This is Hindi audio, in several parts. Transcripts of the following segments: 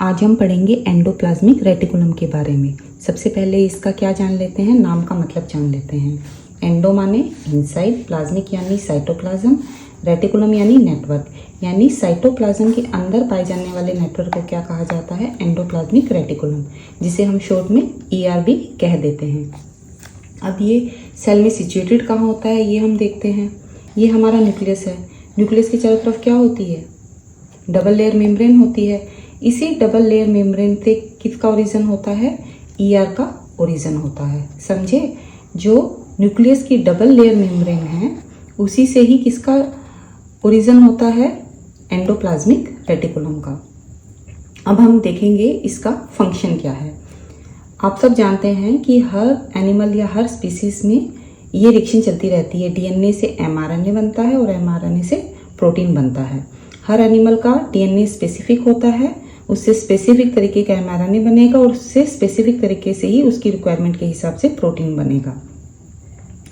आज हम पढ़ेंगे एंडोप्लाज्मिक रेटिकुलम के बारे में। सबसे पहले इसका क्या जान लेते हैं, नाम का मतलब जान लेते हैं। एंडो माने इनसाइड, प्लाज्मिक यानी साइटोप्लाज्म, रेटिकुलम यानी नेटवर्क, यानी साइटोप्लाज्म के अंदर पाए जाने वाले नेटवर्क को क्या कहा जाता है, एंडोप्लाज्मिक रेटिकुलम, जिसे हम शॉर्ट में ER भी कह देते हैं। अब ये सेल में सिचुएटेड कहाँ होता है ये हम देखते हैं। ये हमारा न्यूक्लियस है। न्यूक्लियस के चारों तरफ क्या होती है, डबल लेयर मेम्ब्रेन होती है। इसी डबल लेयर मेम्ब्रेन से किसका ओरिजिन होता है, ER का ओरिजिन होता है। समझे, जो न्यूक्लियस की डबल लेयर मेम्ब्रेन है उसी से ही किसका ओरिजिन होता है, एंडोप्लाज्मिक रेटिकुलम का। अब हम देखेंगे इसका फंक्शन क्या है। आप सब जानते हैं कि हर एनिमल या हर स्पीसीज में ये रिएक्शन चलती रहती है। DNA से mRNA बनता है और mRNA से प्रोटीन बनता है। हर एनिमल का DNA स्पेसिफिक होता है, उससे स्पेसिफिक तरीके का mRNA बनेगा और उससे स्पेसिफिक तरीके से ही उसकी रिक्वायरमेंट के हिसाब से प्रोटीन बनेगा।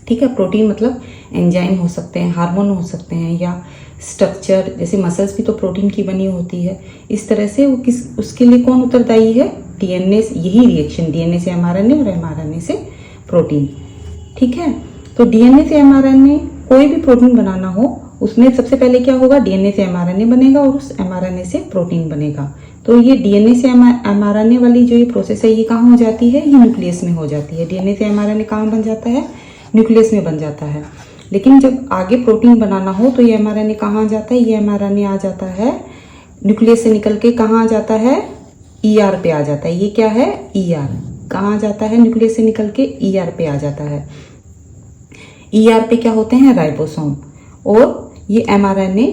ठीक है, प्रोटीन मतलब एंजाइम हो सकते हैं, हार्मोन हो सकते हैं, या स्ट्रक्चर, जैसे मसल्स भी तो प्रोटीन की बनी होती है। इस तरह से वो उसके लिए कौन उत्तरदायी है, DNA। यही रिएक्शन DNA से mRNA और mRNA से प्रोटीन। ठीक है, तो DNA से mRNA कोई भी प्रोटीन बनाना हो उसमें सबसे पहले क्या होगा, DNA से mRNA बनेगा और उस mRNA से प्रोटीन बनेगा। तो ये DNA से mRNA वाली जो ये प्रोसेस है ये कहाँ हो जाती है, ये न्यूक्लियस में हो जाती है। DNA से mRNA कहाँ बन जाता है, न्यूक्लियस में बन जाता है। लेकिन जब आगे प्रोटीन बनाना हो तो ये mRNA कहाँ आ जाता है, ये mRNA आ जाता है न्यूक्लियस से निकल के कहाँ आ जाता है, ER पे आ जाता है। ये क्या है, ER कहाँ आ जाता है, न्यूक्लियस से निकल के ER पे आ जाता है। ER पे क्या होते हैं, राइबोसोम, और ये mRNA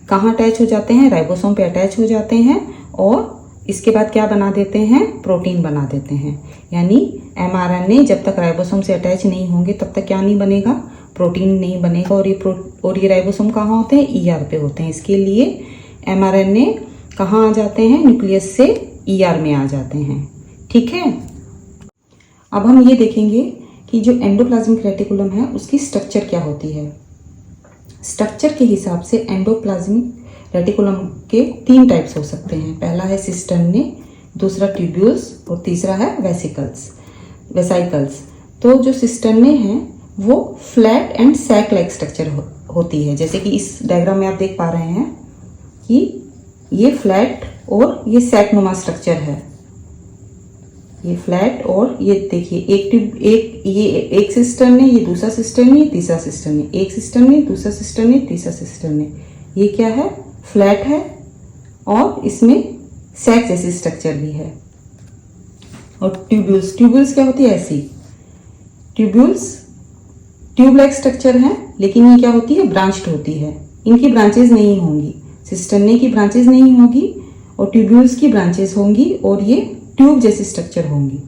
कहाँ अटैच हो जाते हैं, राइबोसोम पे अटैच हो जाते हैं और इसके बाद क्या बना देते हैं, प्रोटीन बना देते हैं। यानी mRNA जब तक राइबोसोम से अटैच नहीं होंगे तब तक क्या नहीं बनेगा, प्रोटीन नहीं बनेगा। और ये राइबोसोम कहाँ होते हैं, ER पे होते हैं। इसके लिए mRNA कहाँ आ जाते हैं, न्यूक्लियस से ER में आ जाते हैं। ठीक है, अब हम ये देखेंगे कि जो एंडोप्लाज्मिक रेटिकुलम है उसकी स्ट्रक्चर क्या होती है। स्ट्रक्चर के हिसाब से एंडोप्लाज्मिक रेटिकुलम के 3 टाइप्स हो सकते हैं। पहला है सिस्टर्ने, दूसरा ट्यूब्यूल्स और तीसरा है वेसाइकल्स। तो जो सिस्टर्ने हैं वो flat and sac like structure होती है। जैसे कि इस डायग्राम में आप देख पा रहे हैं कि ये फ्लैट और ये सैक नुमा स्ट्रक्चर है। ये फ्लैट और ये देखिए एक सिस्टर्न है, ये दूसरा सिस्टर्न है, तीसरा सिस्टर्न है, एक सिस्टर्न है, दूसरा सिस्टर्न है, तीसरा सिस्टर्न है। ये क्या है, फ्लैट है और इसमें सैक जैसी स्ट्रक्चर भी है। और ट्यूब्यूल्स क्या होती है, ऐसी ट्यूब्यूल्स ट्यूब लाइक स्ट्रक्चर है, लेकिन ये क्या होती है, ब्रांच्ड होती है। इनकी ब्रांचेज नहीं होंगी, सिस्टर्ने की ब्रांचेज नहीं होगी और ट्यूब्यूल्स की ब्रांचेज होंगी और ये ट्यूब जैसी स्ट्रक्चर होंगी।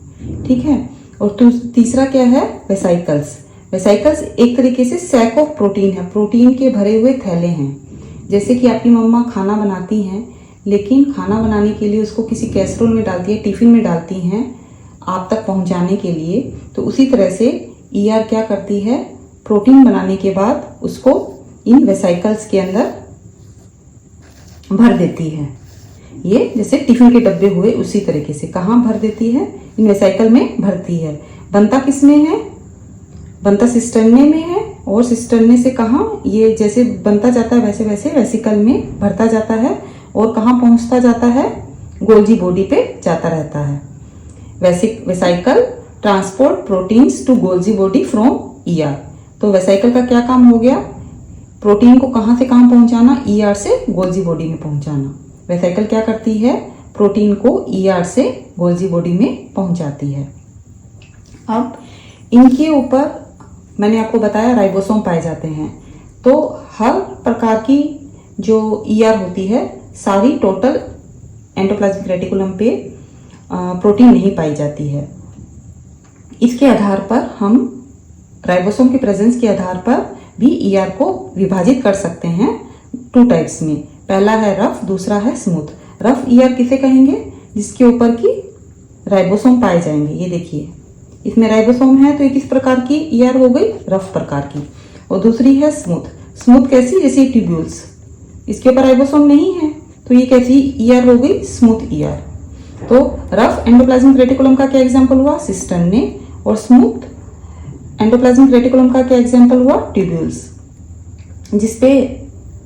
ठीक है, और तीसरा क्या है, वेसाइकल्स। वेसाइकल्स एक तरीके से सैक ऑफ प्रोटीन है, प्रोटीन के भरे हुए थैले हैं। जैसे कि आपकी मम्मा खाना बनाती हैं, लेकिन खाना बनाने के लिए उसको किसी कैसरोल में डालती है, टिफिन में डालती हैं आप तक पहुंचाने के लिए। तो उसी तरह से ER क्या करती है, प्रोटीन बनाने के बाद उसको इन वेसाइकल्स के अंदर भर देती है। ये जैसे टिफिन के डब्बे हुए उसी तरीके से कहाँ भर देती है, इन वेसाइकल में भरती है। बनता किस में है, बनता सिस्टर्ने में है और सिस्टर्ने से कहाँ, ये जैसे बनता जाता है वैसे वैसे वेसिकल में भरता जाता है और कहाँ पहुंचता जाता है, गोल्जी बॉडी पे जाता रहता है। Vesicle transport proteins to Golgi body from ER। तो वेसाइकल का क्या काम हो गया, प्रोटीन को कहाँ से कहाँ पहुंचाना, ER से गोल्जी बॉडी में पहुंचाना। वेसाइकल क्या करती है, प्रोटीन को ER से गोल्जी बॉडी में पहुंचाती है। अब इनके ऊपर मैंने आपको बताया राइबोसोम पाए जाते हैं। तो हर प्रकार की जो ER होती है सारी टोटल एंडोप्लाज्मिक रेटिकुलम पे प्रोटीन नहीं पाई जाती है। इसके आधार पर हम राइबोसोम के प्रेजेंस के आधार पर भी ER को विभाजित कर सकते हैं 2 टाइप्स में। पहला है रफ, दूसरा है स्मूथ। रफ ER किसे कहेंगे, जिसके ऊपर की राइबोसोम पाए जाएंगे। ये देखिए इसमें राइबोसोम है तो ये किस प्रकार की ER हो गई, रफ प्रकार की। और दूसरी है स्मूथ। स्मूथ कैसी, जैसे ट्यूब्यूल्स, इसके ऊपर राइबोसोम नहीं है तो ये कैसी ER हो गई, स्मूथ ER। तो रफ एंडोप्लाज्मिक रेटिकुलम का क्या एग्जाम्पल हुआ? सिस्टर्न ने। और स्मूथ एंडोप्लाज्मिक रेटिकुलम का क्या एग्जाम्पल हुआ? ट्यूब्यूल्स। जिसपे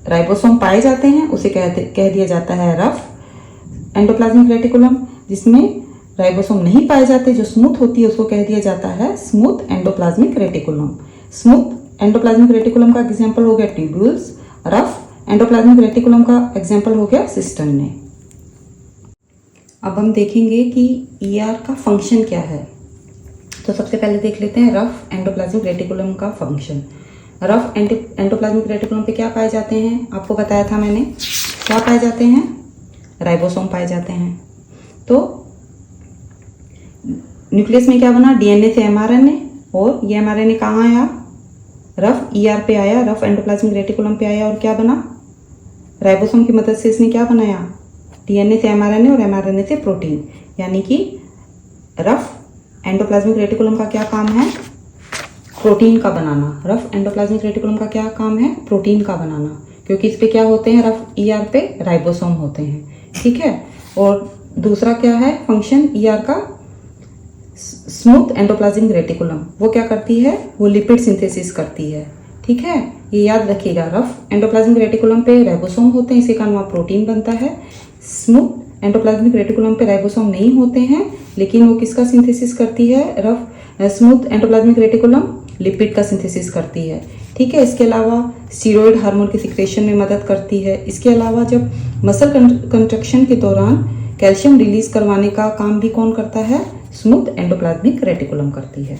राइबोसोम पाए जाते हैं उसे कह दिया जाता है रफ एंडोप्लाज्मिक रेटिकुलम। जिसमें राइबोसोम नहीं पाए जाते, जो स्मूथ होती है, उसको कह दिया जाता है smooth endoplasmic reticulum. Smooth endoplasmic reticulum का एग्जाम्पल हो गया ट्यूब्यूल्स। रफ एंडोप्लाज्मिक रेटिकुलम का एग्जाम्पल हो गया सिस्टर्न ने। अब हम देखेंगे कि ER का फंक्शन क्या है। तो सबसे पहले देख लेते हैं रफ एंडोप्लाज्मिक रेटिकुलम का फंक्शन। रफ एंडोप्लाज्मिक रेटिकुलम पे क्या पाए जाते हैं? आपको बताया था मैंने, क्या पाए जाते हैं? राइबोसोम पाए जाते हैं। तो न्यूक्लियस में क्या बना? DNA से mRNA, और ये mRNA कहाँ आया? रफ ER पे आया, रफ एंडोप्लाज्मिक रेटिकुलम पे आया, और क्या बना? राइबोसोम की मदद से इसने क्या बनाया? DNA से mRNA और mRNA से प्रोटीन। यानी कि रफ एंडोप्लाज्मिक रेटिकुलम का क्या काम है? प्रोटीन का बनाना। रफ एंडोप्लाज्मिक रेटिकुलम का क्या काम है? प्रोटीन का बनाना, क्योंकि इस पे क्या होते हैं? रफ ER पे राइबोसोम होते हैं। ठीक है। और दूसरा क्या है फंक्शन ER का? स्मूथ एंडोप्लाज्मिक रेटिकुलम वो क्या करती है? वो लिपिड सिंथेसिस करती है। ठीक है, ये याद रखिएगा। रफ एंडोप्लाज्मिक रेटिकुलम पे राइबोसोम होते हैं, इसी कारण वहाँ प्रोटीन बनता है। स्मूथ एंडोप्लाज्मिक रेटिकुलम पे राइबोसोम नहीं होते हैं, लेकिन वो किसका सिंथेसिस करती है? स्मूथ एंडोप्लाज्मिक रेटिकुलम लिपिड का सिंथेसिस करती है। ठीक है। इसके अलावा स्टीरॉयड हार्मोन की सिक्रेशन में मदद करती है। इसके अलावा जब मसल कंट्रक्शन के दौरान कैल्शियम रिलीज करवाने का काम भी कौन करता है? स्मूथ एंडोप्लाज्मिक रेटिकुलम करती है।